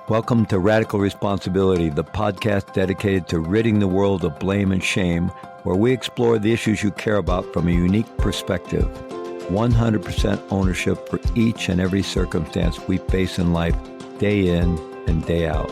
Welcome to Radical Responsibility, the podcast dedicated to ridding the world of blame and shame, where we explore the issues you care about from a unique perspective. 100% ownership for each and every circumstance we face in life, day in and day out.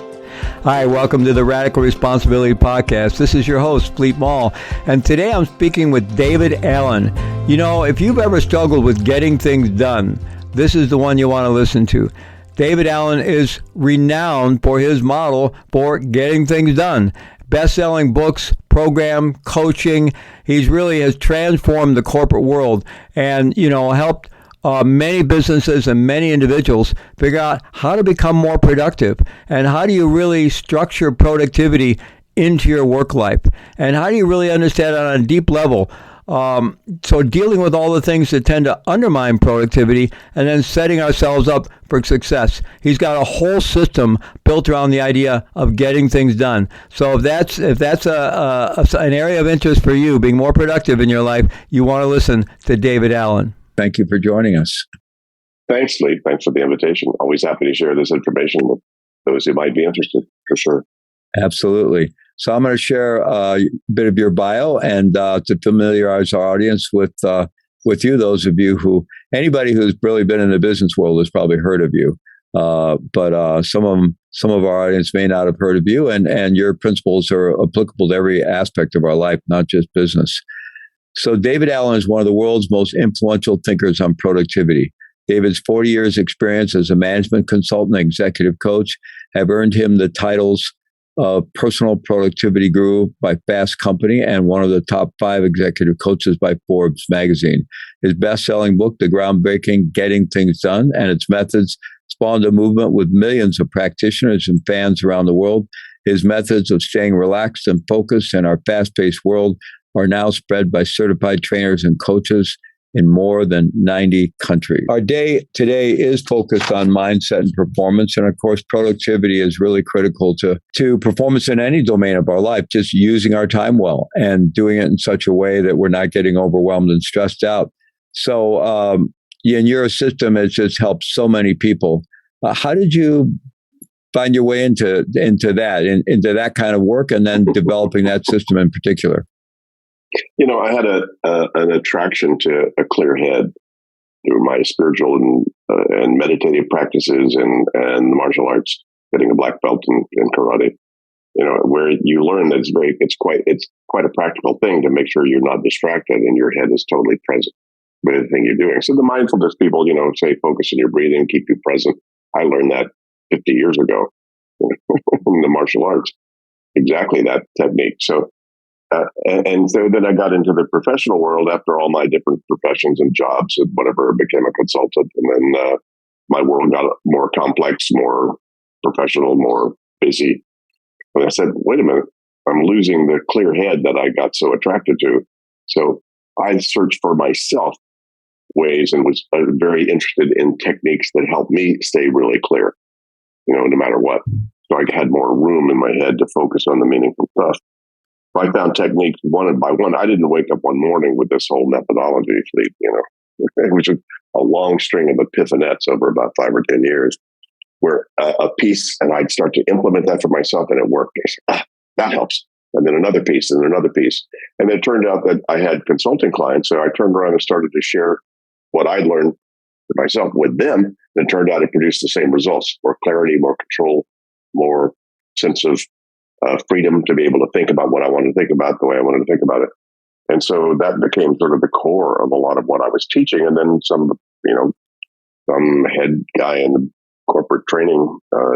Hi, welcome to the Radical Responsibility Podcast. This is your host, Fleet Mall, and today I'm speaking with David Allen. You know, if you've ever struggled with getting things done, this is the one you want to listen to. David Allen is renowned for his model for getting things done. Best-selling books, program, coaching. He's really has transformed the corporate world and, helped many businesses and many individuals figure out how to become more productive and how do you really structure productivity into your work life and how do you really understand it on a deep level. So dealing with all the things that tend to undermine productivity and then setting ourselves up for success. He's got a whole system built around the idea of getting things done. So if that's an area of interest for you, being more productive in your life, you want to listen to David Allen. Thank you for joining us. Thanks, Lee. Thanks for the invitation. Always happy to share this information with those who might be interested, for sure. Absolutely. So I'm going to share a bit of your bio and to familiarize our audience with you, those of you anybody who's really been in the business world has probably heard of you. But some of our audience may not have heard of you, and your principles are applicable to every aspect of our life, not just business. So David Allen is one of the world's most influential thinkers on productivity. David's 40 years experience as a management consultant and executive coach have earned him the titles of Personal Productivity Guru by Fast Company and one of the top 5 executive coaches by Forbes magazine. His best-selling book, The Groundbreaking Getting Things Done, and its methods spawned a movement with millions of practitioners and fans around the world. His methods of staying relaxed and focused in our fast-paced world are now spread by certified trainers and coaches in more than 90 countries. Our day today is focused on mindset and performance. And of course, productivity is really critical to performance in any domain of our life, just using our time well and doing it in such a way that we're not getting overwhelmed and stressed out. So, and your system has just helped so many people. How did you find your way into that kind of work and then developing that system in particular? I had an attraction to a clear head through my spiritual and meditative practices and martial arts, getting a black belt in karate. Where you learn that it's quite a practical thing to make sure you're not distracted and your head is totally present with everything you're doing. So the mindfulness people, say focus on your breathing, keep you present. I learned that 50 years ago in the martial arts, exactly that technique. So. And so then I got into the professional world after all my different professions and jobs and whatever, became a consultant. And then my world got more complex, more professional, more busy. And I said, wait a minute, I'm losing the clear head that I got so attracted to. So I searched for myself ways and was very interested in techniques that helped me stay really clear, no matter what. So I had more room in my head to focus on the meaningful stuff. I found techniques one by one. I didn't wake up one morning with this whole methodology, Fleet, It was a long string of epiphanettes over about 5 or 10 years where a piece, and I'd start to implement that for myself and it worked. I said, that helps. And then another piece and another piece. And it turned out that I had consulting clients. So I turned around and started to share what I'd learned for myself with them. And it turned out it produced the same results: more clarity, more control, more sense of freedom to be able to think about what I wanted to think about the way I wanted to think about it. And so that became sort of the core of a lot of what I was teaching. And then some head guy in corporate training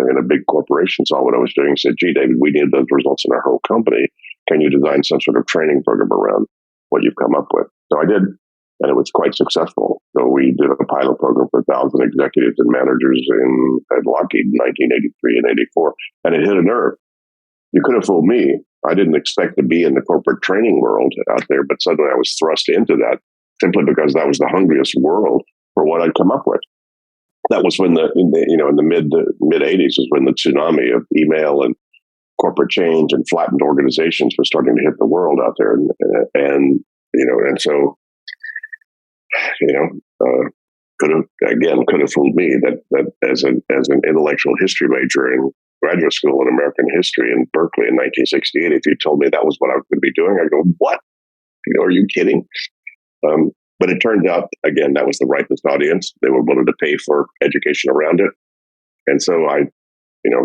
in a big corporation saw what I was doing and said, gee, David, we need those results in our whole company. Can you design some sort of training program around what you've come up with? So I did, and it was quite successful. So we did a pilot program for 1,000 executives and managers at Lockheed in 1983 and 84, and it hit a nerve. You could have fooled me. I didn't expect to be in the corporate training world out there, but suddenly I was thrust into that simply because that was the hungriest world for what I'd come up with. That was when in the mid 80s was when the tsunami of email and corporate change and flattened organizations was starting to hit the world out there, and so could have fooled me that as an intellectual history major and graduate school in American history in Berkeley in 1968. If you told me that was what I was going to be doing, I'd go, what? Are you kidding? But it turned out, again, that was the ripest audience. They were willing to pay for education around it. And so I,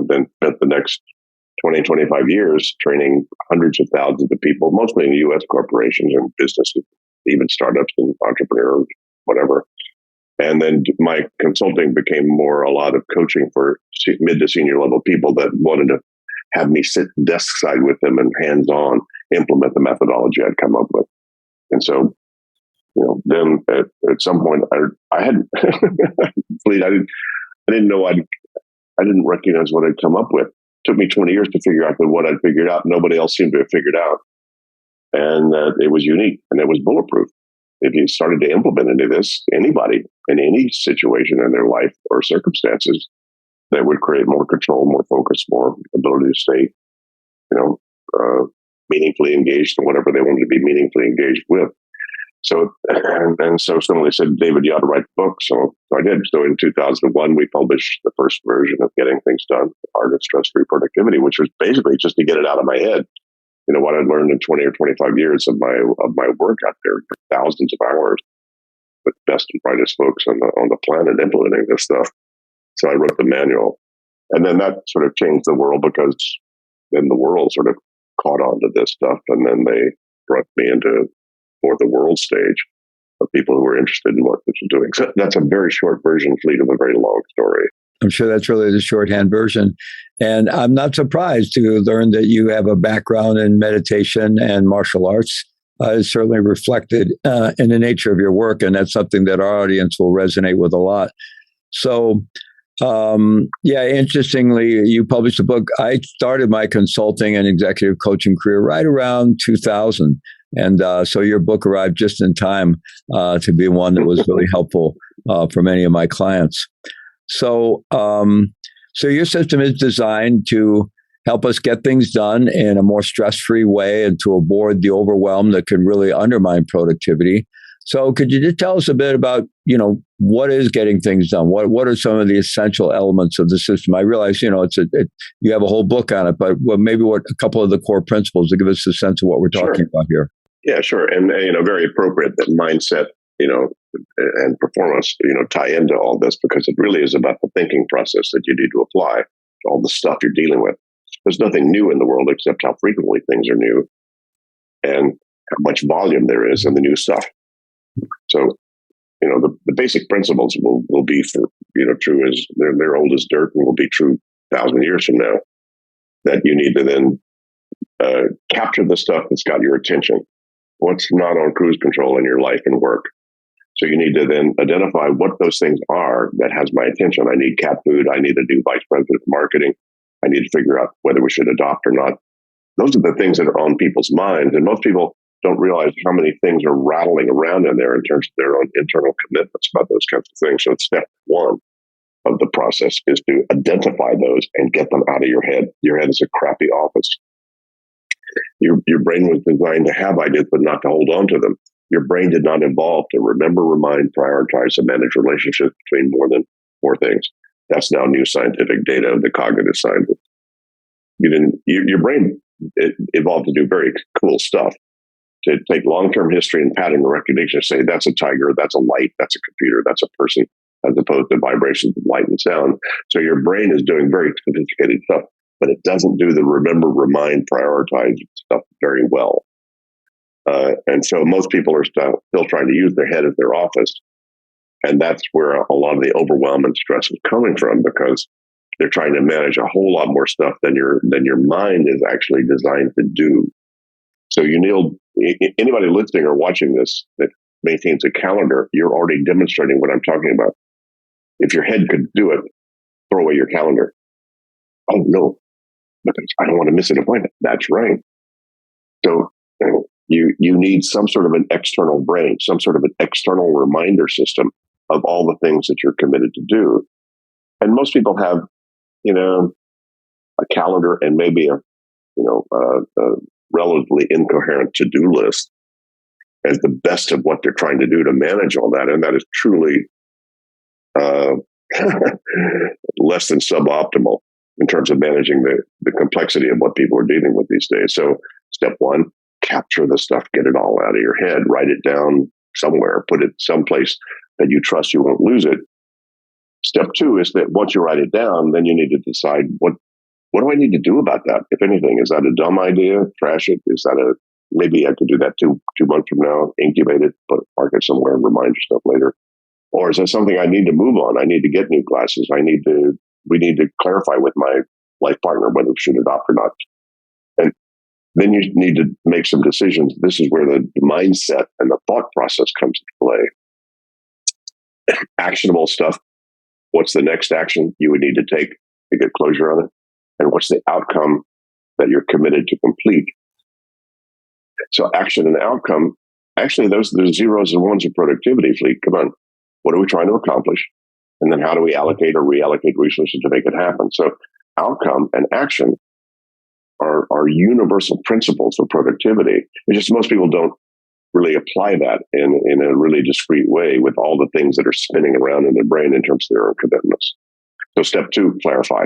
then spent the next 20, 25 years training hundreds of thousands of people, mostly in U.S. corporations and businesses, even startups and entrepreneurs, whatever. And then my consulting became more a lot of coaching for mid to senior level people that wanted to have me sit desk side with them and hands-on implement the methodology I'd come up with. And so, then at some point I had Fleet, I didn't know I didn't recognize what I'd come up with. It took me 20 years to figure out that what I'd figured out, nobody else seemed to have figured out. And it was unique and it was bulletproof. If you started to implement any of this, anybody in any situation in their life or circumstances, that would create more control, more focus, more ability to stay, meaningfully engaged in whatever they wanted to be meaningfully engaged with. So, and so somebody said, David, you ought to write a book. So I did. So in 2001, we published the first version of Getting Things Done, Art of Stress-Free Productivity, which was basically just to get it out of my head. What I'd learned in 20 or 25 years of my work out there, thousands of hours with the best and brightest folks on the planet implementing this stuff. So I wrote the manual. And then that sort of changed the world, because then the world sort of caught on to this stuff. And then they brought me into more the world stage of people who were interested in what this was doing. So that's a very short version, Fleet, of a very long story. I'm sure that's really the shorthand version. And I'm not surprised to learn that you have a background in meditation and martial arts. It's certainly reflected in the nature of your work, and that's something that our audience will resonate with a lot. So, interestingly, you published a book. I started my consulting and executive coaching career right around 2000. And so your book arrived just in time to be one that was really helpful for many of my clients. So your system is designed to help us get things done in a more stress-free way and to avoid the overwhelm that can really undermine productivity. So could you just tell us a bit about, what is getting things done? What are some of the essential elements of the system? I realize, you have a whole book on it, but maybe what a couple of the core principles to give us a sense of what we're talking about here. Yeah, sure. And, very appropriate that mindset, and performance, tie into all this, because it really is about the thinking process that you need to apply to all the stuff you're dealing with. There's nothing new in the world except how frequently things are new and how much volume there is in the new stuff. So, the basic principles will be for, true as they're old as dirt and will be true 1,000 years from now, that you need to then capture the stuff that's got your attention. What's not on cruise control in your life and work? So you need to then identify what those things are that has my attention. I need cat food. I need a new vice president of marketing. I need to figure out whether we should adopt or not. Those are the things that are on people's minds. And most people don't realize how many things are rattling around in there in terms of their own internal commitments about those kinds of things. So it's step one of the process is to identify those and get them out of your head. Your head is a crappy office. Your brain was designed to have ideas, but not to hold on to them. Your brain did not evolve to remember, remind, prioritize, and manage relationships between more than four things. That's now new scientific data of the cognitive scientists. Your brain evolved to do very cool stuff. To take long-term history and pattern recognition, say that's a tiger, that's a light, that's a computer, that's a person, as opposed to vibrations of light and sound. So your brain is doing very sophisticated stuff, but it doesn't do the remember, remind, prioritize stuff very well. And so most people are still trying to use their head as their office. And that's where a lot of the overwhelm and stress is coming from, because they're trying to manage a whole lot more stuff than your mind is actually designed to do. So anybody listening or watching this that maintains a calendar, you're already demonstrating what I'm talking about. If your head could do it, throw away your calendar. Oh no, because I don't want to miss an appointment. That's right. So you need some sort of an external brain, some sort of an external reminder system of all the things that you're committed to do. And most people have, a calendar and maybe a relatively incoherent to-do list as the best of what they're trying to do to manage all that. And that is truly less than suboptimal. in terms of managing the complexity of what people are dealing with these days. So step one, capture the stuff, get it all out of your head, write it down somewhere, put it someplace that you trust you won't lose it. Step two is that once you write it down, then you need to decide what do I need to do about that? If anything, is that a dumb idea? Trash it? Is that maybe I could do that two months from now, incubate it, park it somewhere, remind yourself later. Or is that something I need to move on? I need to get new glasses. We need to clarify with my life partner whether we should adopt or not. And then you need to make some decisions. This is where the mindset and the thought process comes into play. Actionable stuff. What's the next action you would need to take to get closure on it? And what's the outcome that you're committed to complete? So action and outcome, actually, those are the zeros and ones of productivity, Fleet. Come on. What are we trying to accomplish? And then how do we allocate or reallocate resources to make it happen? So outcome and action are universal principles of productivity. It's just most people don't really apply that in a really discrete way with all the things that are spinning around in their brain in terms of their own commitments. So step two, clarify.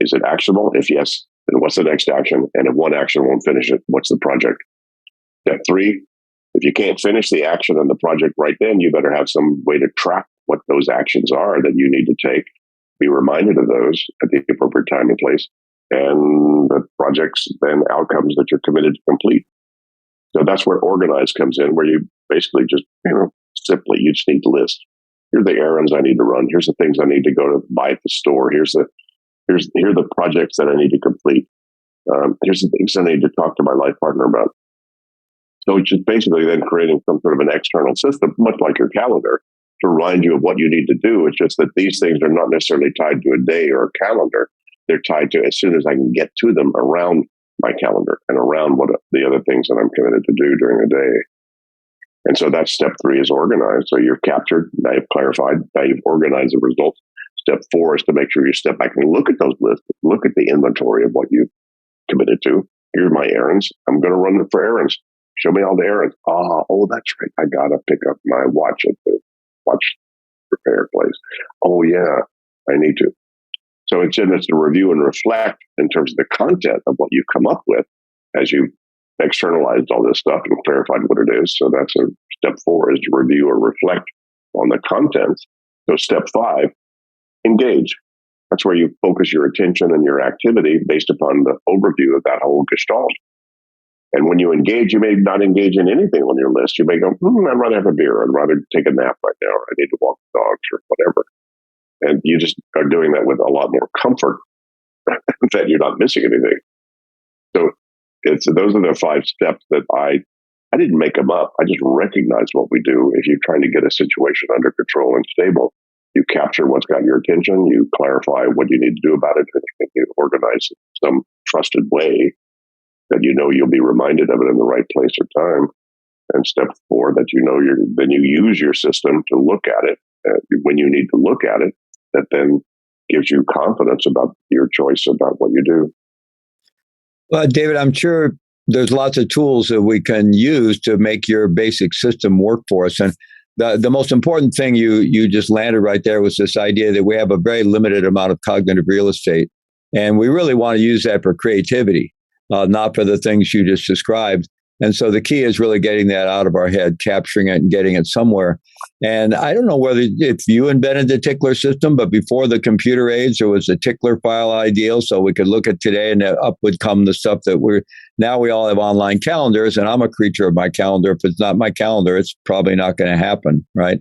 Is it actionable? If yes, then what's the next action? And if one action won't finish it, what's the project? Step three, if you can't finish the action on the project right then, you better have some way to track what those actions are that you need to take. Be reminded of those at the appropriate time and place, and the projects and outcomes that you're committed to complete. So that's where organize comes in, where you basically just, simply, you just need to list. Here are the errands I need to run. Here's the things I need to go to buy at the store. Here are the projects that I need to complete. Here's the things I need to talk to my life partner about. So it's just basically then creating some sort of an external system, much like your calendar, to remind you of what you need to do. It's just that these things are not necessarily tied to a day or a calendar. They're tied to as soon as I can get to them around my calendar and around what the other things that I'm committed to do during the day. And so that's step three, is organized. So you've captured, now you've clarified, now you've organized the results. Step four is to make sure you step back and look at those lists, look at the inventory of what you've committed to. Here's my errands. I'm going to run for errands. Show me all the errands. Oh, that's right. I got to pick up my watch at the watch repair place. Oh, yeah, I need to. So it's to review and reflect in terms of the content of what you've come up with as you've externalized all this stuff and clarified what it is. So that's step four, is to review or reflect on the content. So step five, engage. That's where you focus your attention and your activity based upon the overview of that whole gestalt. And when you engage, you may not engage in anything on your list. You may go, I'd rather have a beer. I'd rather take a nap right now. I need to walk the dogs or whatever. And you just are doing that with a lot more comfort that you're not missing anything. So those are the 5 steps that I didn't make them up. I just recognize what we do. If you're trying to get a situation under control and stable, you capture what's got your attention, you clarify what you need to do about it, and you organize it in some trusted way that you'll be reminded of it in the right place or time. And step 4, that then you use your system to look at it when you need to look at it, that then gives you confidence about your choice about what you do. Well, David, I'm sure there's lots of tools that we can use to make your basic system work for us. And the most important thing you just landed right there was this idea that we have a very limited amount of cognitive real estate. And we really want to use that for creativity, not for the things you just described. And so the key is really getting that out of our head, capturing it and getting it somewhere. And I don't know if you invented the tickler system, but before the computer age, there was a tickler file ideal. So we could look at today and up would come the stuff that now we all have online calendars, and I'm a creature of my calendar. If it's not my calendar, it's probably not going to happen, right?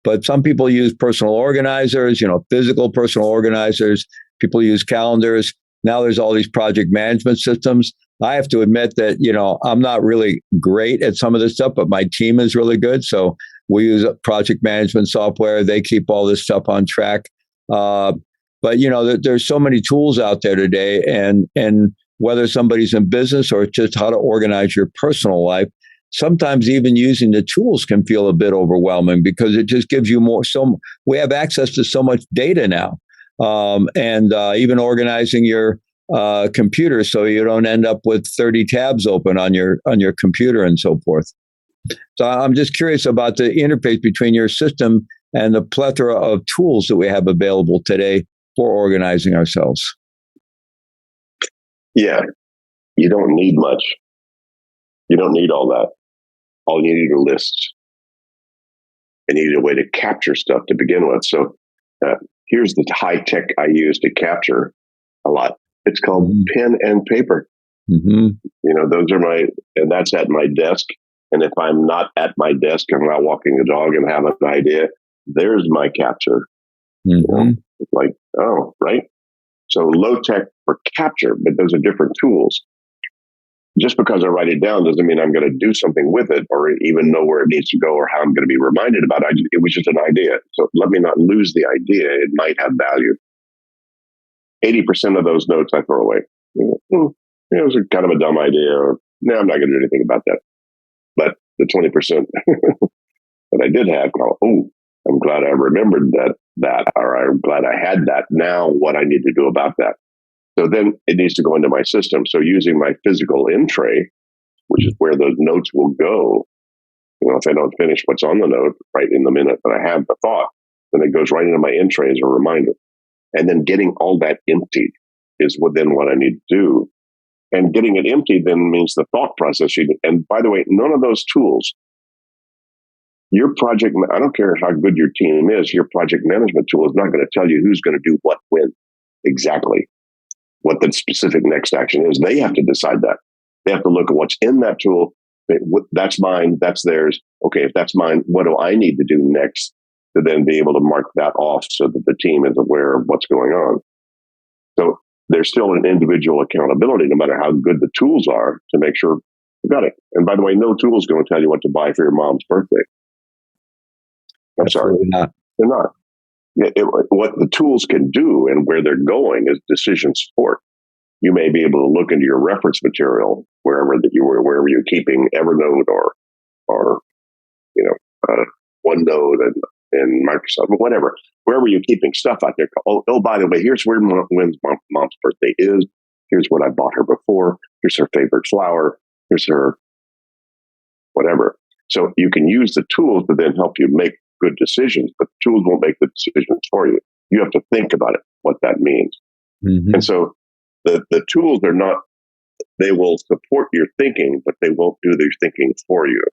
But some people use personal organizers, physical personal organizers. People use calendars. Now there's all these project management systems. I have to admit that, I'm not really great at some of this stuff, but my team is really good. So we use project management software. They keep all this stuff on track. But, there's so many tools out there today. And whether somebody's in business or just how to organize your personal life, sometimes even using the tools can feel a bit overwhelming because it just gives you more. So we have access to so much data now. And even organizing your computer so you don't end up with 30 tabs open on your computer and so forth. So I'm just curious about the interface between your system and the plethora of tools that we have available today for organizing ourselves. Yeah, you don't need much. You don't need all that. All you need are lists. And you need a way to capture stuff to begin with. So here's the high tech I use to capture a lot. It's called pen and paper. Those are and that's at my desk. And if I'm not at my desk, I'm not walking the dog and have an idea, there's my capture. It's like, oh, right. So low tech for capture, but those are different tools. Just because I write it down doesn't mean I'm going to do something with it or even know where it needs to go or how I'm going to be reminded about it. It was just an idea. So let me not lose the idea. It might have value. 80% of those notes I throw away. It was kind of a dumb idea, or no, I'm not going to do anything about that. But the 20% that I did have, I'm glad I remembered that, or I'm glad I had that. Now what I need to do about that. So then it needs to go into my system. So using my physical in tray, which is where those notes will go, if I don't finish what's on the note right in the minute that I have the thought, then it goes right into my in tray as a reminder. And then getting all that emptied is what I need to do. And getting it emptied then means the thought process. And by the way, none of those tools, your project, I don't care how good your team is, your project management tool is not going to tell you who's going to do what when exactly. What the specific next action is. They have to decide that. They have to look at what's in that tool. That's mine. That's theirs. Okay, if that's mine, what do I need to do next to then be able to mark that off so that the team is aware of what's going on? So there's still an individual accountability, no matter how good the tools are, to make sure you got it. And by the way, no tool is going to tell you what to buy for your mom's birthday. I'm sorry. Not. They're not. What the tools can do and where they're going is decision support. You may be able to look into your reference material wherever you're keeping Evernote or OneNote and Microsoft, whatever, wherever you're keeping stuff out there. Oh, by the way, here's where when's mom's birthday is. Here's what I bought her before. Here's her favorite flower. Here's her whatever. So you can use the tools to then help you make good decisions, but the tools won't make the decisions for you. You have to think about it, what that means. And so the tools are not, they will support your thinking, but they won't do their thinking for you.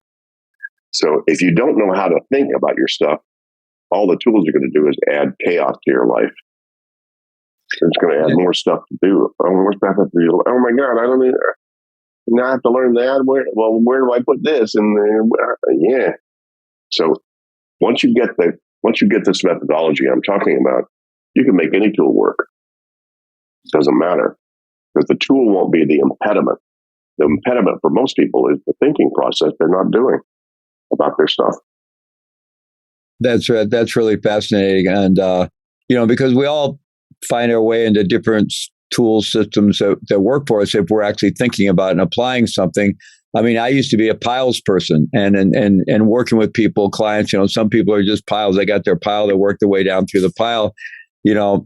So if you don't know how to think about your stuff, all the tools are going to do is add chaos to your life. It's going to add more stuff to do. More stuff to do. Oh my God, I don't need. Now I have to learn that. Where do I put this? And yeah. So once you get this methodology I'm talking about, you can make any tool work. It doesn't matter, because the tool won't be the impediment. The impediment for most people is the thinking process they're not doing about their stuff. That's right. That's really fascinating. And, because we all find our way into different tool systems that work for us if we're actually thinking about and applying something. I mean, I used to be a piles person and working with people, clients, some people are just piles. They got their pile, they work their way down through the pile.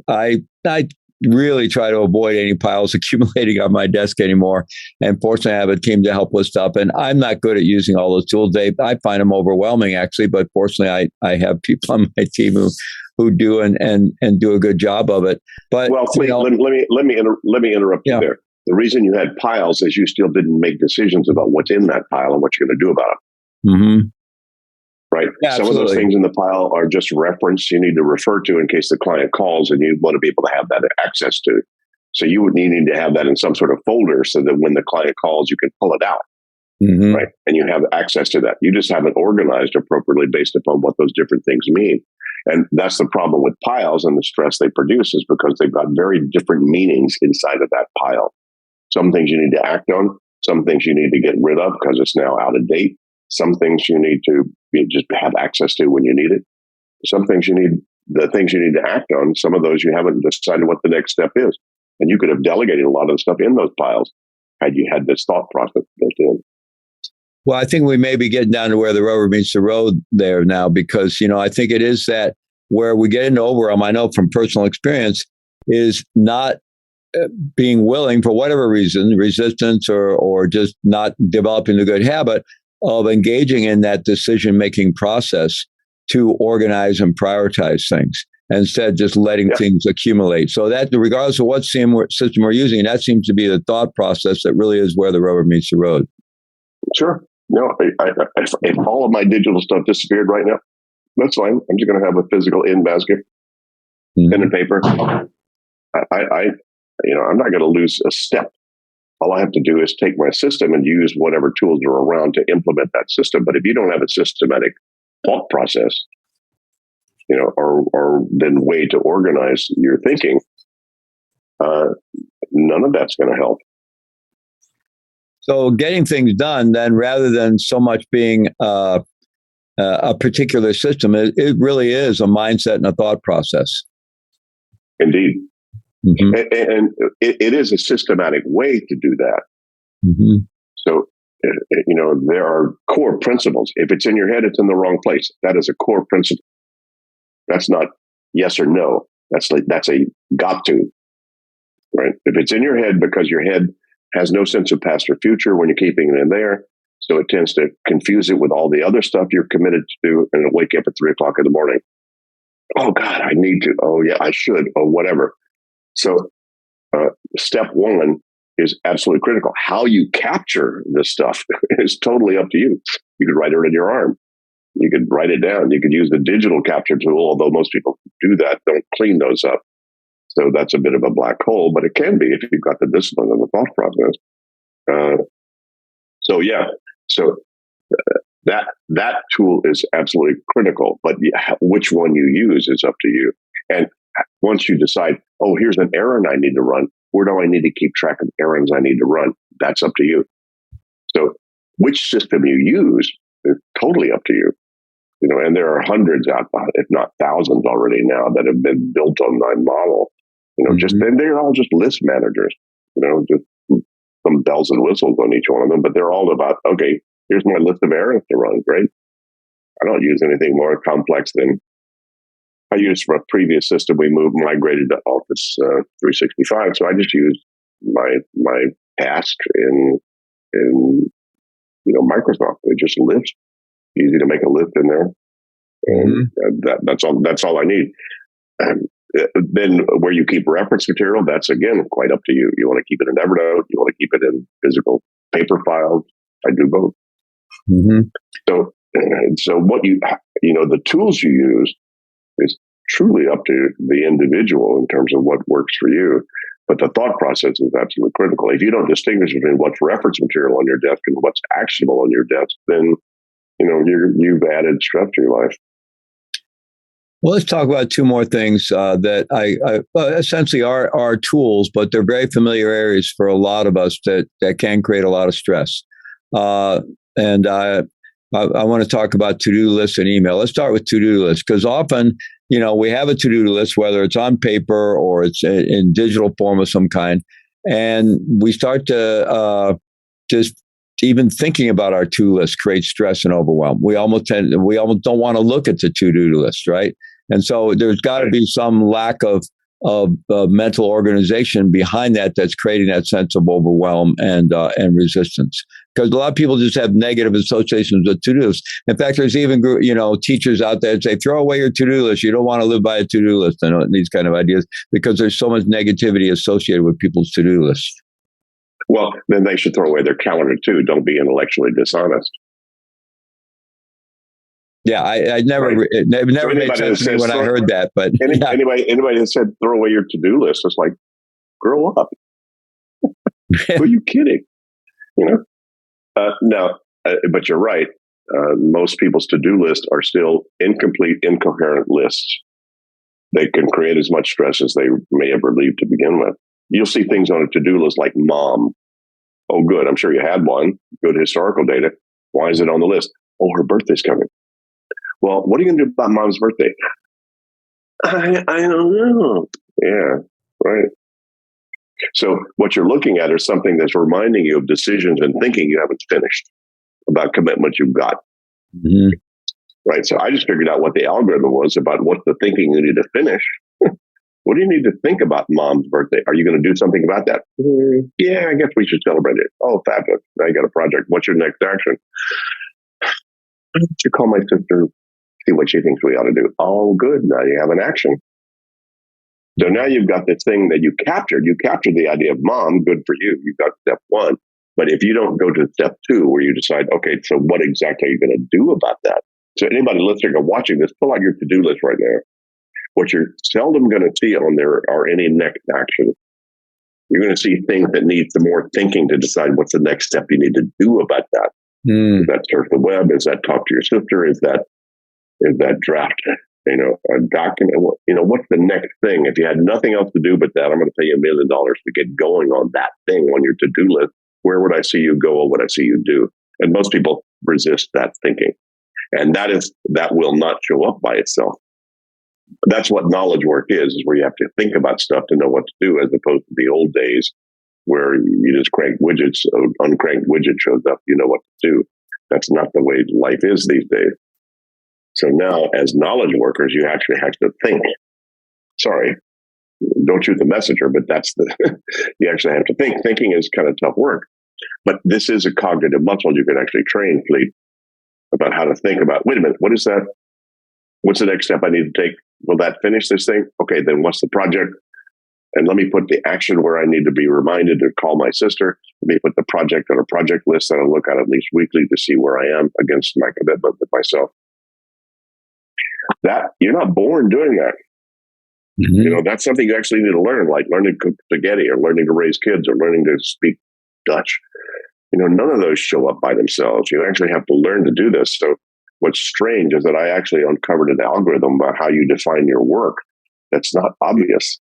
I really try to avoid any piles accumulating on my desk anymore. And fortunately, I have a team to help with stuff. And I'm not good at using all those tools. I find them overwhelming, actually. But fortunately, I have people on my team who do and do a good job of it. But well, let me interrupt you there. The reason you had piles is you still didn't make decisions about what's in that pile and what you're going to do about it. Right. Yeah, some of those things in the pile are just reference you need to refer to in case the client calls, and you want to be able to have that access to. So you would need to have that in some sort of folder so that when the client calls, you can pull it out. Right. And you have access to that. You just haven't organized appropriately based upon what those different things mean. And that's the problem with piles and the stress they produce, is because they've got very different meanings inside of that pile. Some things you need to act on, some things you need to get rid of because it's now out of date. Some things you need to just have access to when you need it. Some things the things you need to act on, some of those you haven't decided what the next step is. And you could have delegated a lot of the stuff in those piles had you had this thought process built in. Well, I think we may be getting down to where the rubber meets the road there now, because, I think it is that where we get into overwhelm, I know from personal experience, is not being willing, for whatever reason, resistance or just not developing the good habit of engaging in that decision-making process to organize and prioritize things. instead just letting things accumulate. So that, regardless of what system we're using, that seems to be the thought process that really is where the rubber meets the road. Sure. No, if all of my digital stuff disappeared right now, that's fine. I'm just going to have a physical in basket, pen and paper. I'm not going to lose a step. All I have to do is take my system and use whatever tools are around to implement that system. But if you don't have a systematic thought process, or then way to organize your thinking, none of that's going to help. So getting things done, then, rather than so much being a particular system, it really is a mindset and a thought process. Indeed. Mm-hmm. And it is a systematic way to do that. Mm-hmm. So, there are core principles. If it's in your head, it's in the wrong place. That is a core principle. That's not yes or no. That's a got to, right? If it's in your head because your head has no sense of past or future when you're keeping it in there, so it tends to confuse it with all the other stuff you're committed to do, and it'll wake up at 3:00 in the morning. Oh God, I need to. Oh yeah, I should. Or whatever. So, step one is absolutely critical. How you capture this stuff is totally up to you. You could write it in your arm. You could write it down. You could use the digital capture tool, although most people who do that don't clean those up. So that's a bit of a black hole, but it can be if you've got the discipline and the thought process. So that tool is absolutely critical, but which one you use is up to you. And once you decide, oh, here's an errand I need to run, where do I need to keep track of errands I need to run? That's up to you. So which system you use is totally up to you. And there are hundreds out there, if not thousands already now, that have been built on my model. And they're all just list managers, just some bells and whistles on each one of them, but they're all about, okay, here's my list of errands to run. Great. I don't use anything more complex than I used from a previous system. We migrated to Office 365. So I just use my task in Microsoft. It just lists. Easy to make a list in there. And that's all I need. Then where you keep reference material, that's again quite up to you. You want to keep it in Evernote, you want to keep it in physical paper files. I do both. Mm-hmm. So what the tools you use is truly up to the individual in terms of what works for you. But the thought process is absolutely critical. If you don't distinguish between what's reference material on your desk and what's actionable on your desk, then you've added stress to your life. Well, let's talk about two more things that essentially are tools, but they're very familiar areas for a lot of us that can create a lot of stress. And I want to talk about to-do lists and email. Let's start with to-do lists, because often, we have a to-do list, whether it's on paper or it's in digital form of some kind, and we start to just even thinking about our to-do list creates stress and overwhelm. We almost don't want to look at the to-do list, right? And so there's got to be some lack of mental organization behind that's creating that sense of overwhelm and resistance. Because a lot of people just have negative associations with to-do lists. In fact, there's even teachers out there that say, throw away your to-do list. You don't want to live by a to-do list and these kind of ideas, because there's so much negativity associated with people's to-do lists. Well, then they should throw away their calendar too. Don't be intellectually dishonest. Yeah, I never, right. It never made sense to me when I heard that. But anybody that said throw away your to-do list, it's like, grow up. Who are you kidding? No, but you're right. Most people's to-do lists are still incomplete, incoherent lists. They can create as much stress as they may ever leave to begin with. You'll see things on a to-do list like mom. Oh, good. I'm sure you had one. Good historical data. Why is it on the list? Oh, her birthday's coming. Well, what are you going to do about mom's birthday? I don't know. Yeah, right. So what you're looking at is something that's reminding you of decisions and thinking you haven't finished about commitments you've got. Mm-hmm. Right. So I just figured out what the algorithm was about what's the thinking you need to finish. What do you need to think about mom's birthday? Are you going to do something about that? Yeah, I guess we should celebrate it. Oh, fabulous. Now you got a project. What's your next action? I should call my sister, see what she thinks we ought to do. Oh, good. Now you have an action. So now you've got this thing that you captured. You captured the idea of mom. Good for you. You got step one. But if you don't go to step two, where you decide, okay, so what exactly are you going to do about that? So anybody listening or watching this, pull out your to-do list right now. What you're seldom going to see on there are any next action. You're going to see things that need some more thinking to decide what's the next step you need to do about that. Is that surf the web? Is that talk to your sister? Is that draft, a document? What's the next thing? If you had nothing else to do but that, I'm going to pay you $1 million to get going on that thing on your to-do list. Where would I see you go, or what I see you do? And most people resist that thinking. And that will not show up by itself. That's what knowledge work is where you have to think about stuff to know what to do, as opposed to the old days where you just crank widgets, an uncranked widget shows up, you know what to do. That's not the way life is these days. So now, as knowledge workers, you actually have to think. Sorry, don't shoot the messenger, but you actually have to think. Thinking is kind of tough work. But this is a cognitive muscle you can actually train, Fleet, about how to think about, wait a minute, what is that? What's the next step I need to take? Will that finish this thing? Okay, then what's the project? And let me put the action where I need to be reminded to call my sister. Let me put the project on a project list that I look at least weekly to see where I am against my commitment with myself. That you're not born doing that. Mm-hmm. That's something you actually need to learn, like learning to cook spaghetti or learning to raise kids or learning to speak Dutch. None of those show up by themselves. You actually have to learn to do this. So what's strange is that I actually uncovered an algorithm about how you define your work that's not obvious.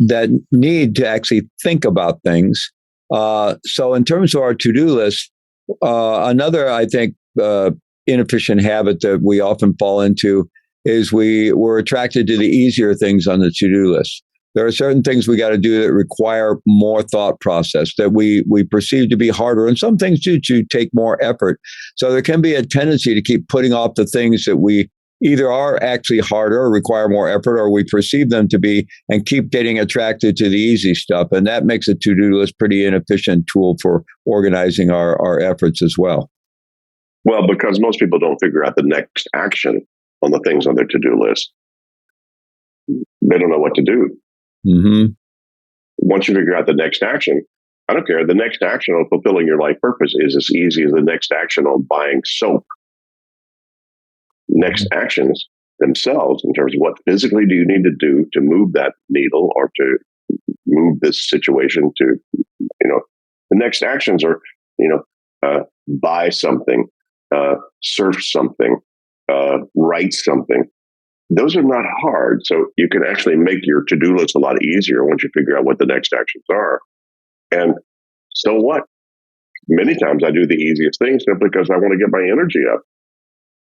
That need to actually think about things. So in terms of our to-do list, another, I think, inefficient habit that we often fall into is we're attracted to the easier things on the to-do list. There are certain things we got to do that require more thought process, that we perceive to be harder, and some things do to take more effort. So there can be a tendency to keep putting off the things that we either are actually harder or require more effort, or we perceive them to be, and keep getting attracted to the easy stuff. And that makes a to-do list pretty inefficient tool for organizing our efforts as well. Well, because most people don't figure out the next action on the things on their to-do list. They don't know what to do. Mm-hmm. Once you figure out the next action, I don't care. The next action on fulfilling your life purpose is as easy as the next action on buying soap. Next actions themselves, in terms of what physically do you need to do to move that needle or to move this situation to, the next actions are, buy something, surf something, write something. Those are not hard. So you can actually make your to-do list a lot easier once you figure out what the next actions are. And so what? Many times I do the easiest things simply because I want to get my energy up.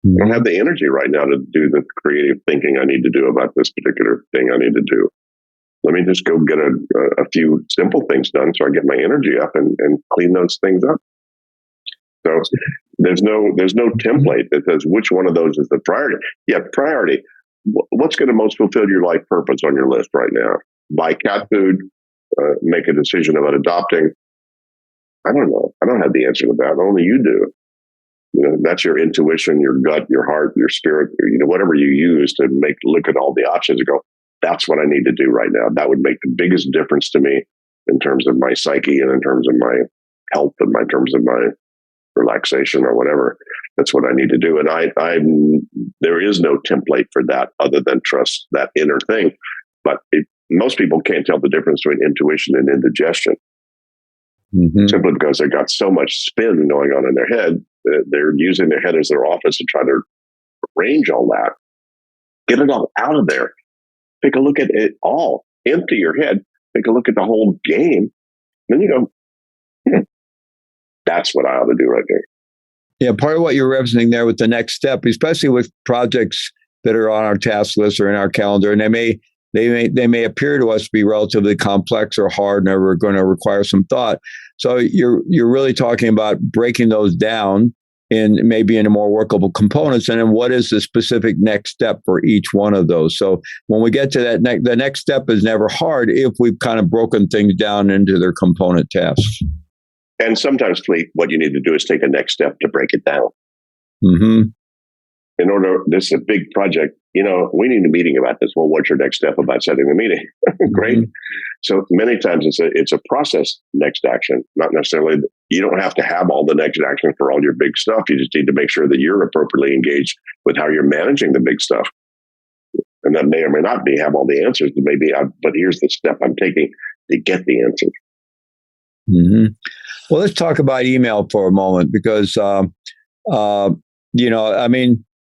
I don't have the energy right now to do the creative thinking I need to do about this particular thing I need to do. Let me just go get a few simple things done so I get my energy up and clean those things up. So there's no template that says which one of those is the priority. Yeah, priority. What's going to most fulfill your life purpose on your list right now? Buy cat food, make a decision about adopting. I don't know. I don't have the answer to that. Only you do. That's your intuition, your gut, your heart, your spirit, whatever you use to look at all the options and go, that's what I need to do right now. That would make the biggest difference to me in terms of my psyche and in terms of my health and in terms of my relaxation or whatever. That's what I need to do. And there is no template for that other than trust that inner thing. But most people can't tell the difference between intuition and indigestion. Mm-hmm. Simply because they got so much spin going on in their head. They're using their head as their office to try to arrange all that. Get it all out of there. Take a look at it all. Empty your head. Take a look at the whole game. Then you go, that's what I ought to do right there. Yeah, part of what you're referencing there with the next step, especially with projects that are on our task list or in our calendar, and they may appear to us to be relatively complex or hard and are going to require some thought. So you're really talking about breaking those down maybe into more workable components, and then what is the specific next step for each one of those. So when we get to that, the next step is never hard if we've kind of broken things down into their component tasks. And sometimes, Fleet, what you need to do is take a next step to break it down. Mm-hmm. this is a big project. We need a meeting about this. Well, what's your next step about setting the meeting? Great. Mm-hmm. So many times it's a process next action, not necessarily. You don't have to have all the next action for all your big stuff. You just need to make sure that you're appropriately engaged with how you're managing the big stuff. And that may or may not have all the answers. But here's the step I'm taking to get the answer. Mm-hmm. Well, let's talk about email for a moment because,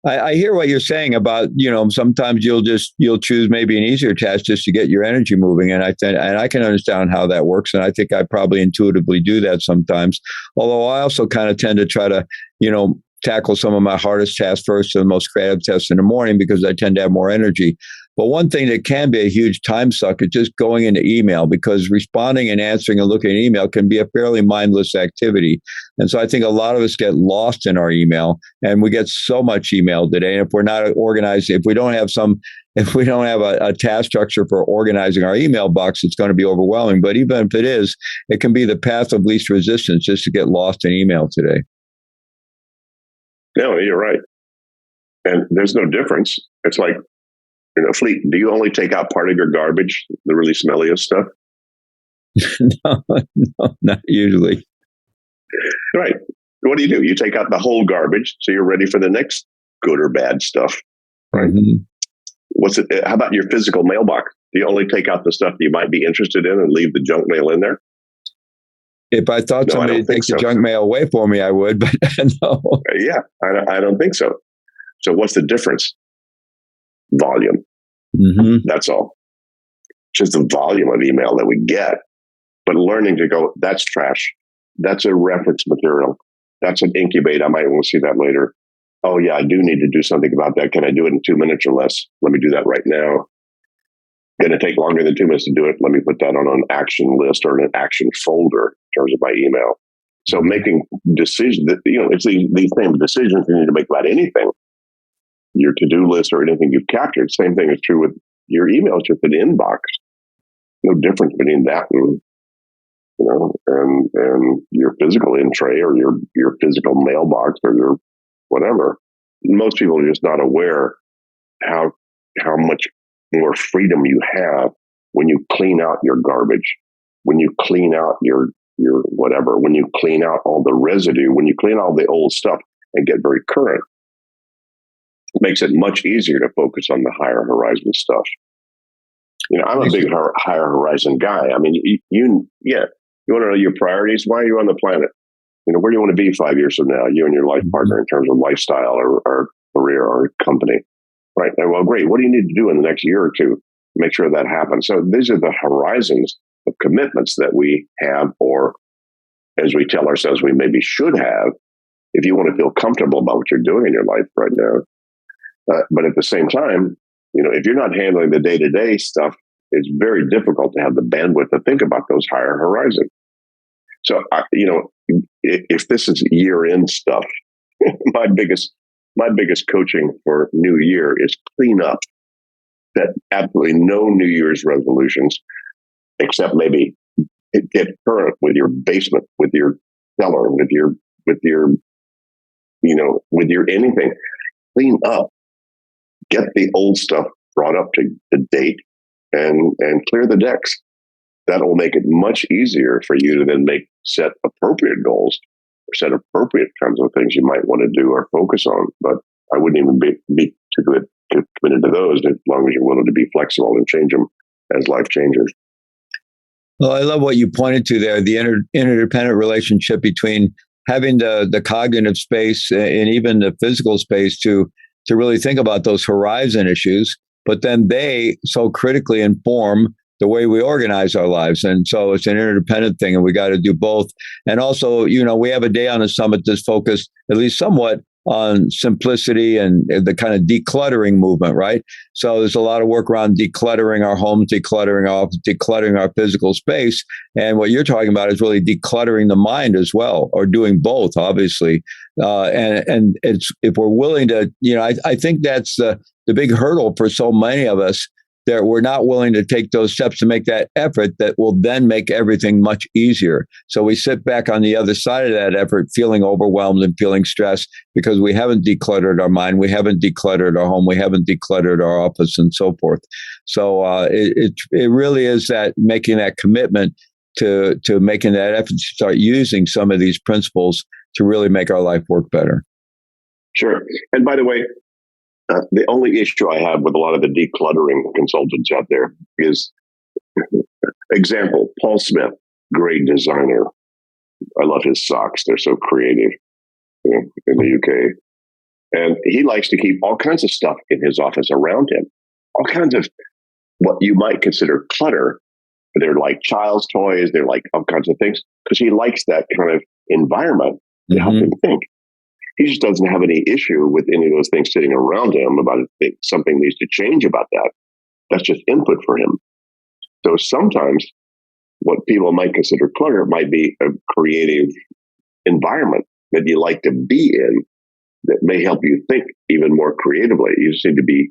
I hear what you're saying about, sometimes you'll choose maybe an easier task just to get your energy moving. And I can understand how that works. And I think I probably intuitively do that sometimes. Although I also kind of tend to try to, tackle some of my hardest tasks first and the most creative tasks in the morning because I tend to have more energy. But one thing that can be a huge time suck is just going into email, because responding and answering and looking at email can be a fairly mindless activity. And so I think a lot of us get lost in our email, and we get so much email today. And if we're not organized, if we don't have a task structure for organizing our email box, it's going to be overwhelming. But even if it is, it can be the path of least resistance just to get lost in email today. No, you're right. And there's no difference. It's like, Fleet, do you only take out part of your garbage, the really smelliest stuff? No, not usually. Right. What do? You take out the whole garbage, so you're ready for the next good or bad stuff. Right. Mm-hmm. How about your physical mailbox? Do you only take out the stuff that you might be interested in and leave the junk mail in there? If I thought somebody would take the junk mail away for me, I would, but no. Yeah, I don't think so. So what's the difference? Volume. Mm-hmm. That's all. Just the volume of email that we get. But learning to go, that's trash. That's a reference material. That's an incubate. I might want to see that later. Oh, yeah, I do need to do something about that. Can I do it in 2 minutes or less? Let me do that right now. Going to take longer than 2 minutes to do it. Let me put that on an action list or an action folder in terms of my email. So making decisions, it's these same decisions you need to make about anything. Your to-do list or anything you've captured. Same thing is true with your email. It's just an inbox. No difference between that and your physical in tray or your physical mailbox or your whatever. Most people are just not aware how much more freedom you have when you clean out your garbage, when you clean out your whatever, when you clean out all the residue, when you clean all the old stuff and get very current. It makes it much easier to focus on the higher horizon stuff. I'm a big higher horizon guy. I mean, you want to know your priorities? Why are you on the planet? Where do you want to be 5 years from now, you and your life partner, in terms of lifestyle or career or company? Right. Well, great. What do you need to do in the next year or two to make sure that happens? So these are the horizons of commitments that we have, or as we tell ourselves we maybe should have, if you want to feel comfortable about what you're doing in your life right now. But at the same time, if you're not handling the day-to-day stuff, it's very difficult to have the bandwidth to think about those higher horizons. So, if this is year-end stuff, my biggest coaching for New Year is clean up. That absolutely no New Year's resolutions, except maybe get current with your basement, with your cellar, with your anything. Clean up. Get the old stuff brought up to date and clear the decks. That will make it much easier for you to then set appropriate goals or set appropriate kinds of things you might want to do or focus on. But I wouldn't even be too committed to those as long as you're willing to be flexible and change them as life changes. Well, I love what you pointed to there, the interdependent relationship between having the cognitive space and even the physical space to really think about those horizon issues, but then they so critically inform the way we organize our lives. And so it's an interdependent thing, and we got to do both. And also, we have a day on the summit that's focused at least somewhat on simplicity and the kind of decluttering movement, right? So there's a lot of work around decluttering our homes, decluttering our office, decluttering our physical space. And what you're talking about is really decluttering the mind as well, or doing both, obviously. And it's, if we're willing to, I think that's the big hurdle for so many of us. that we're not willing to take those steps to make that effort that will then make everything much easier. So we sit back on the other side of that effort, feeling overwhelmed and feeling stressed because we haven't decluttered our mind, we haven't decluttered our home, we haven't decluttered our office, and so forth. So it really is that making that commitment to making that effort to start using some of these principles to really make our life work better. Sure. And by the way, the only issue I have with a lot of the decluttering consultants out there is, example, Paul Smith, great designer. I love his socks. They're so creative, in the UK. And he likes to keep all kinds of stuff in his office around him, all kinds of what you might consider clutter. They're like child's toys. They're like all kinds of things because he likes that kind of environment to help him think. He just doesn't have any issue with any of those things sitting around him about if something needs to change about that. That's just input for him. So sometimes what people might consider clutter might be a creative environment that you like to be in that may help you think even more creatively. You just need to be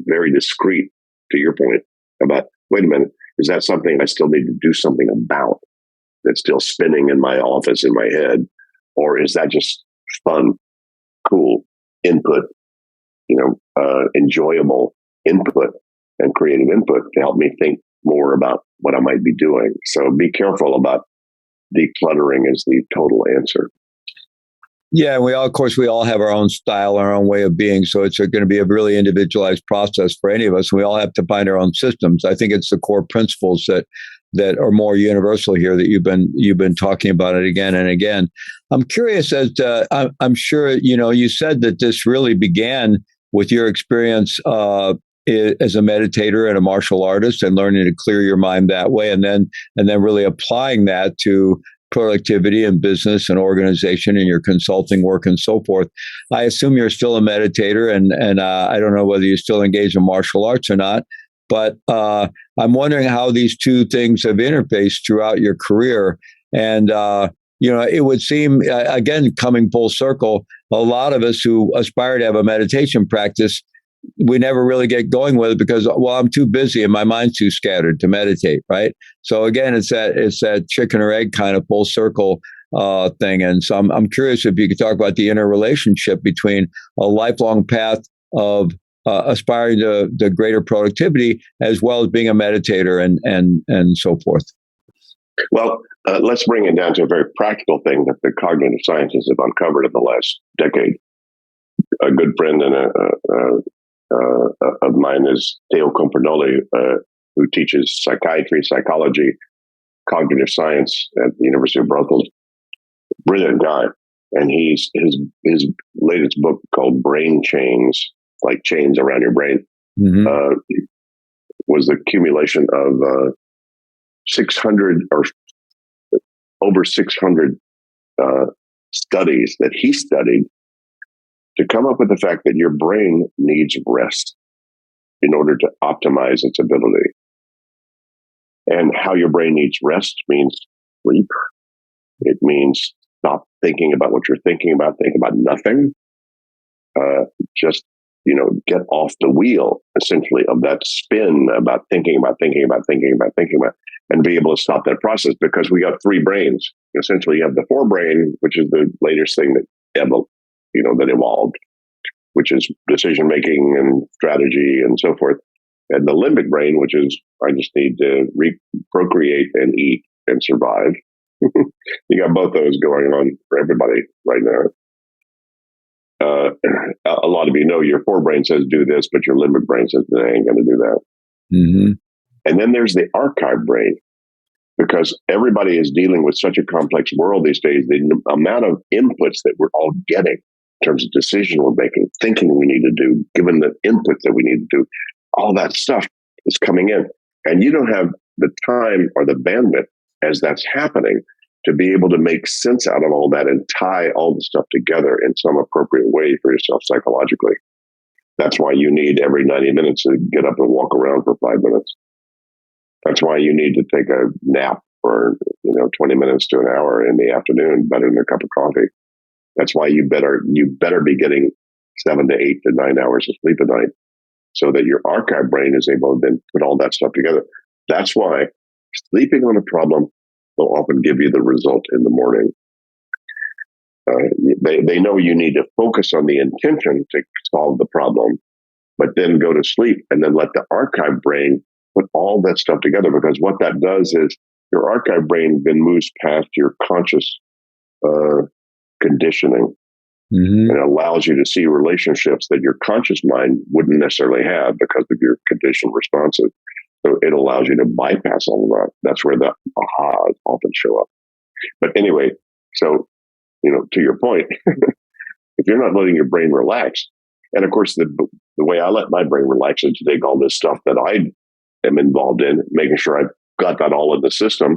very discreet, to your point, about, wait a minute, is that something I still need to do something about that's still spinning in my office, in my head? Or is that just fun, cool input, enjoyable input and creative input to help me think more about what I might be doing? So be careful about decluttering is the total answer. Yeah, we all have our own style, our own way of being. So it's going to be a really individualized process for any of us. We all have to find our own systems. I think it's the core principles that are more universal here that you've been talking about it again and again. I'm curious as to, I'm sure, you said that this really began with your experience as a meditator and a martial artist and learning to clear your mind that way. And then really applying that to productivity and business and organization and your consulting work and so forth. I assume you're still a meditator and I don't know whether you still engage in martial arts or not, but I'm wondering how these two things have interfaced throughout your career. And, it would seem, again, coming full circle, a lot of us who aspire to have a meditation practice, we never really get going with it because, I'm too busy and my mind's too scattered to meditate, right? So again, it's that chicken or egg kind of full circle thing. And so I'm curious if you could talk about the interrelationship between a lifelong path of aspiring to greater productivity as well as being a meditator and so forth. Well, let's bring it down to a very practical thing that the cognitive sciences have uncovered in the last decade. A good friend and of mine is Theo Compernoli, who teaches psychiatry, psychology, cognitive science at the University of Brussels. Brilliant guy. And his latest book called Brain Chains, like chains around your brain, was the accumulation of 600 or over 600 studies that he studied to come up with the fact that your brain needs rest in order to optimize its ability. And how your brain needs rest means sleep. It means stop thinking about what you're thinking about, think about nothing. Just, get off the wheel, essentially, of that spin about thinking about, and be able to stop that process because we got three brains. Essentially, you have the forebrain, which is the latest thing that evolved, which is decision making and strategy and so forth, and the limbic brain, which is I just need to procreate and eat and survive. You got both those going on for everybody right now. A lot of you know your forebrain says do this, but your limbic brain says I ain't going to do that. Mm-hmm. And then there's the archive brain, because everybody is dealing with such a complex world these days. The amount of inputs that we're all getting in terms of decision we're making, thinking we need to do, given the inputs that we need to do, all that stuff is coming in. And you don't have the time or the bandwidth as that's happening to be able to make sense out of all that and tie all the stuff together in some appropriate way for yourself psychologically. That's why you need every 90 minutes to get up and walk around for 5 minutes. That's why you need to take a nap for 20 minutes to an hour in the afternoon, better than a cup of coffee. That's why you better be getting 7 to 8 to 9 hours of sleep a night. so that your archive brain is able to then put all that stuff together. That's why sleeping on a problem will often give you the result in the morning. They know you need to focus on the intention to solve the problem, but then go to sleep and then let the archive brain put all that stuff together, because what that does is your archive brain then moves past your conscious conditioning. And it allows you to see relationships that your conscious mind wouldn't necessarily have because of your conditioned responses. So it allows you to bypass all of that. That's where the ahas often show up. But anyway, so, to your point, if you're not letting your brain relax, and of course, the way I let my brain relax is to take all this stuff that I am involved in, making sure I've got that all in the system,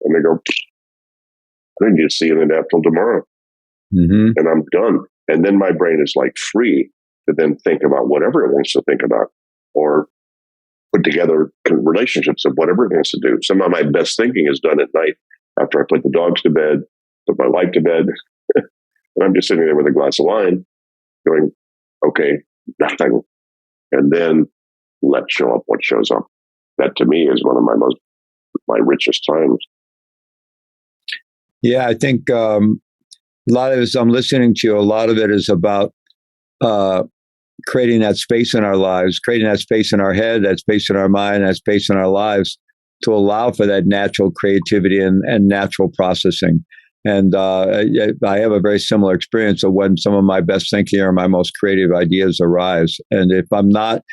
and they go, I didn't need to see it in that till tomorrow. And I'm done. And then my brain is like free to then think about whatever it wants to think about, or put together relationships of whatever it wants to do. Some of my best thinking is done at night after I put the dogs to bed, put my wife to bed. And I'm just sitting there with a glass of wine going, okay, nothing. And then let show up what shows up. That to me is one of my richest times. Yeah, I think a lot of it, I'm listening to you, a lot of it is about creating that space in our lives, creating that space in our head, that space in our mind, that space in our lives to allow for that natural creativity and natural processing. And I have a very similar experience of when some of my best thinking or my most creative ideas arise. And if I'm not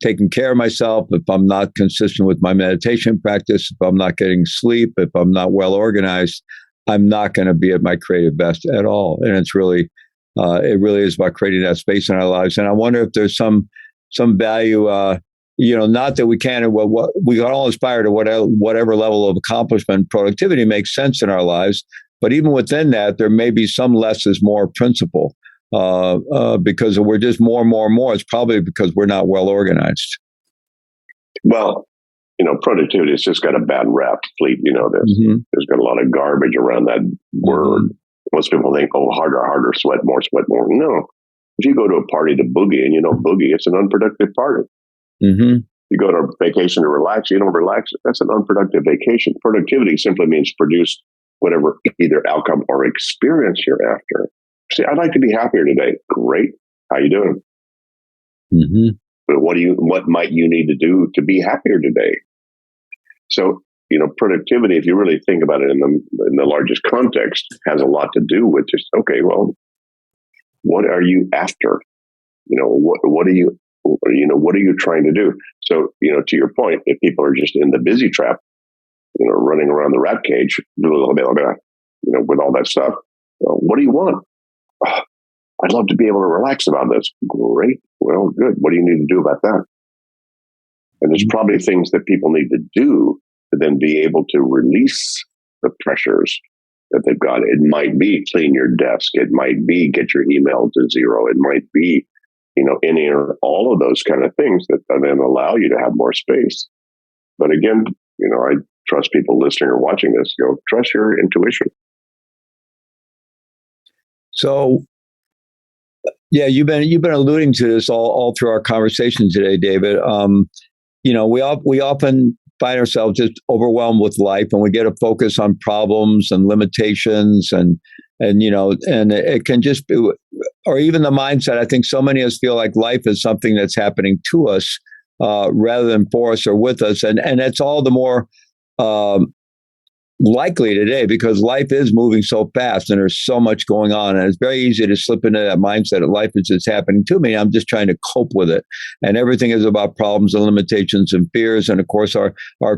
taking care of myself, if I'm not consistent with my meditation practice, if I'm not getting sleep, if I'm not well organized, I'm not going to be at my creative best at all. And it's really, it really is about creating that space in our lives. And I wonder if there's some value, not that we can, what we can all aspire to whatever level of accomplishment, productivity makes sense in our lives. But even within that, there may be some less is more principle, because we're just more and more and more. It's probably because we're not well organized. Well, productivity has just got a bad rap. Fleet, there's got a lot of garbage around that word. Most people think, harder, sweat more. No. If you go to a party to boogie and boogie, it's an unproductive party. You go to a vacation to relax, you don't relax, that's an unproductive vacation. Productivity simply means produce whatever either outcome or experience you're after. See, I'd like to be happier today. Great. How you doing? But what might you need to do to be happier today? So, productivity, if you really think about it in the largest context, has a lot to do with just, okay, well, what are you after? What are you trying to do? So, to your point, if people are just in the busy trap, running around the rat cage, with all that stuff, what do you want? I'd love to be able to relax about this. Great. Well, good. What do you need to do about that? And there's probably things that people need to do to then be able to release the pressures that they've got. It might be clean your desk. It might be get your email to zero. It might be, any or all of those kind of things that then allow you to have more space. But again, I trust people listening or watching this, trust your intuition. So, yeah, you've been alluding to this all through our conversation today, David. We often find ourselves just overwhelmed with life, and we get a focus on problems and limitations, and it can just be, or even the mindset. I think so many of us feel like life is something that's happening to us rather than for us or with us, and it's all the more likely today because life is moving so fast and there's so much going on, and it's very easy to slip into that mindset of life is just happening to me. I'm just trying to cope with it, and everything is about problems and limitations and fears. And of course, our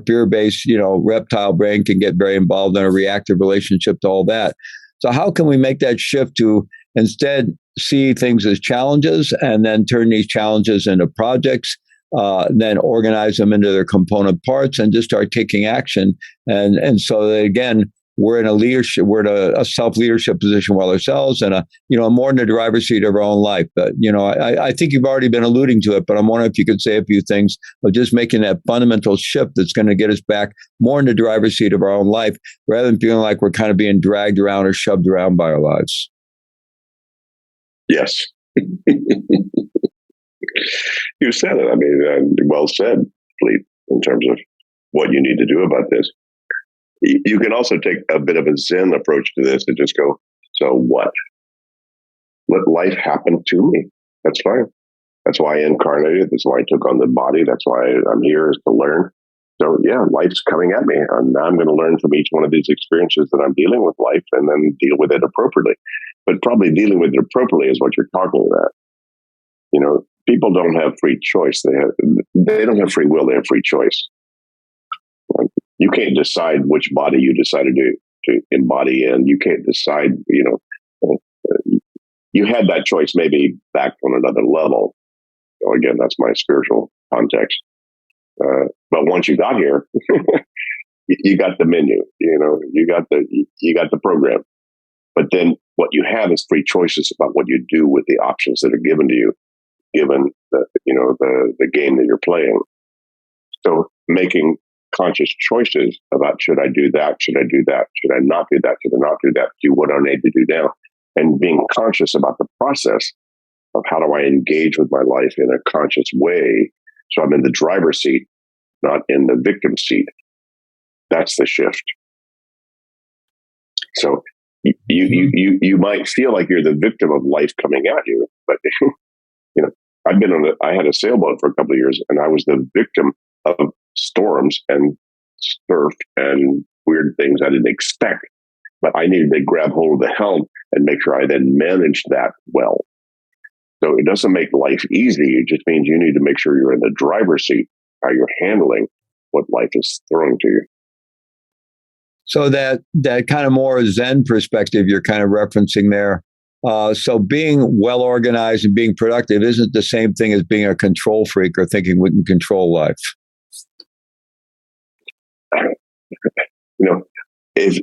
fear-based, reptile brain can get very involved in a reactive relationship to all that. So how can we make that shift to instead see things as challenges and then turn these challenges into projects? Then organize them into their component parts and just start taking action. And so that, again, we're in a self-leadership position with ourselves and more in the driver's seat of our own life. But, I think you've already been alluding to it, but I'm wondering if you could say a few things of just making that fundamental shift that's going to get us back more in the driver's seat of our own life rather than feeling like we're kind of being dragged around or shoved around by our lives. Yes. You said it. I mean, well said, Fleet, in terms of what you need to do about this. You can also take a bit of a Zen approach to this and just go, so what? Let life happen to me. That's fine. That's why I incarnated. That's why I took on the body. That's why I'm here, is to learn. So yeah, life's coming at me. And now I'm going to learn from each one of these experiences that I'm dealing with life and then deal with it appropriately. But probably dealing with it appropriately is what you're talking about. You know, people don't have free choice. They don't have free will. They have free choice. You can't decide which body you decide to embody in. You can't decide, you had that choice maybe back on another level. So again, that's my spiritual context. But once you got here, you got the menu, you got the program. But then what you have is free choices about what you do with the options that are given to you, given the game that you're playing. So making conscious choices about, should I do that? Should I do that? Should I not do that? Should I not do that? Do what I need to do now. And being conscious about the process of how do I engage with my life in a conscious way. So I'm in the driver's seat, not in the victim seat. That's the shift. So you might feel like you're the victim of life coming at you, but I had a sailboat for a couple of years, and I was the victim of storms and surf and weird things I didn't expect. But I needed to grab hold of the helm and make sure I then managed that well. So it doesn't make life easy. It just means you need to make sure you're in the driver's seat, how you're handling what life is throwing to you. So that kind of more Zen perspective you're kind of referencing there. So being well organized and being productive isn't the same thing as being a control freak or thinking we can control life. If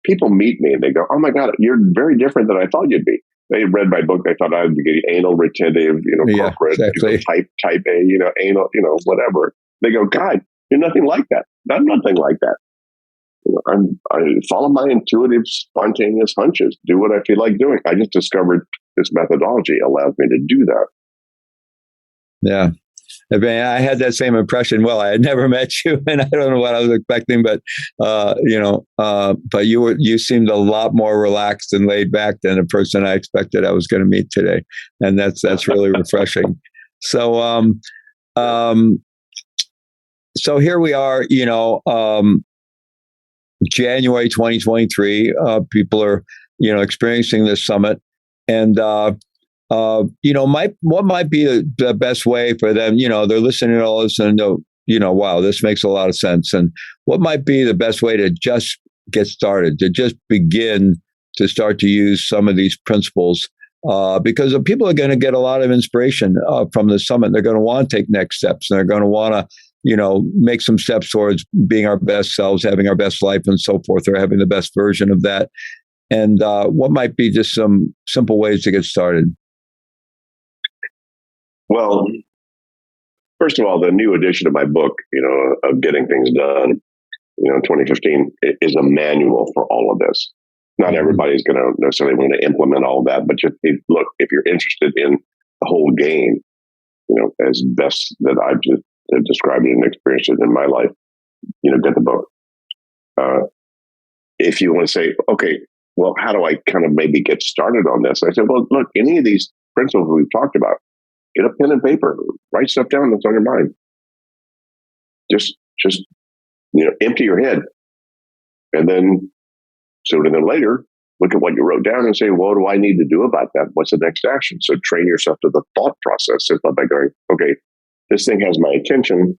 people meet me and they go, "Oh my God, you're very different than I thought you'd be." They read my book. They thought I'd be anal retentive, corporate, exactly. type A, anal, whatever. They go, "God, you're nothing like that." I'm nothing like that. I follow my intuitive, spontaneous hunches. Do what I feel like doing. I just discovered this methodology allows me to do that. Yeah. I mean, I had that same impression. Well, I had never met you, and I don't know what I was expecting, but but you seemed a lot more relaxed and laid back than a person I expected I was going to meet today, and that's really refreshing. So, so here we are. January 2023. People are experiencing this summit, and what might be the best way for them? They're listening to all this and wow, this makes a lot of sense. And what might be the best way to just get started, to just begin to start to use some of these principles? Because people are going to get a lot of inspiration from the summit. They're going to want to take next steps, and they're going to want to, make some steps towards being our best selves, having our best life, and so forth, or having the best version of that. And what might be just some simple ways to get started? Well, first of all, the new edition of my book, of Getting Things Done, 2015, is a manual for all of this. Not everybody's going to necessarily want to implement all that, but just look, if you're interested in the whole game, as best that I've just described it and experienced it in my life, get the book. If you want to say, okay, well, how do I kind of maybe get started on this? I said, well, look, any of these principles we've talked about, get a pen and paper, write stuff down that's on your mind. Just empty your head. And then sooner than later, look at what you wrote down and say, what do I need to do about that? What's the next action? So train yourself to the thought process simply by going, okay, this thing has my attention.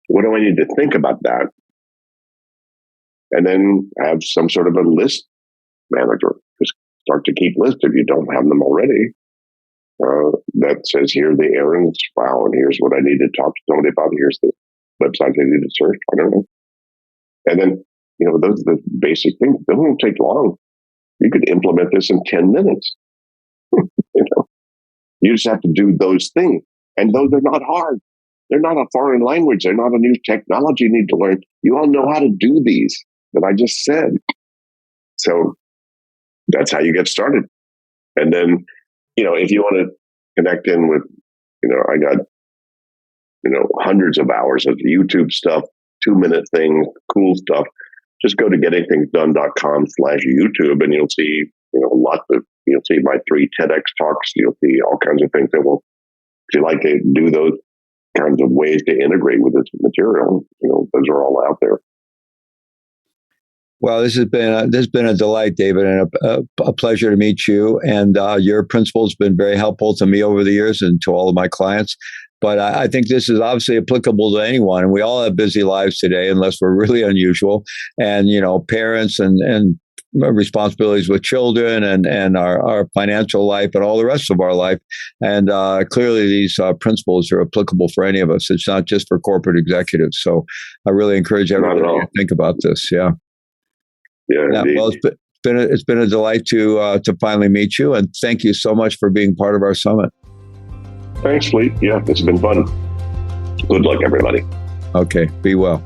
What do I need to think about that? And then have some sort of a list manager. Just start to keep lists if you don't have them already. That says, here are the errands. Wow, and here's what I need to talk to somebody about. Here's the website I need to search. I don't know. And then, those are the basic things. They won't take long. You could implement this in 10 minutes. You just have to do those things. And those are not hard. They're not a foreign language. They're not a new technology you need to learn. You all know how to do these that I just said. So that's how you get started. And then, if you want to connect in with, I got, hundreds of hours of YouTube stuff, 2-minute things, cool stuff. Just go to gettingthingsdone.com/YouTube and you'll see, you'll see my 3 TEDx talks. You'll see all kinds of things that will, if you like to do those kinds of ways to integrate with this material, those are all out there. Well, this has been a delight, David, and a pleasure to meet you. And your principle has been very helpful to me over the years and to all of my clients. But I think this is obviously applicable to anyone. And we all have busy lives today, unless we're really unusual. And, parents and responsibilities with children and our financial life and all the rest of our life. And clearly these principles are applicable for any of us. It's not just for corporate executives. So I really encourage everybody to think about this. Yeah. Yeah. Well, it's been a delight to finally meet you. And thank you so much for being part of our summit. Thanks, Lee. Yeah, it's been fun. Good luck, everybody. Okay. Be well.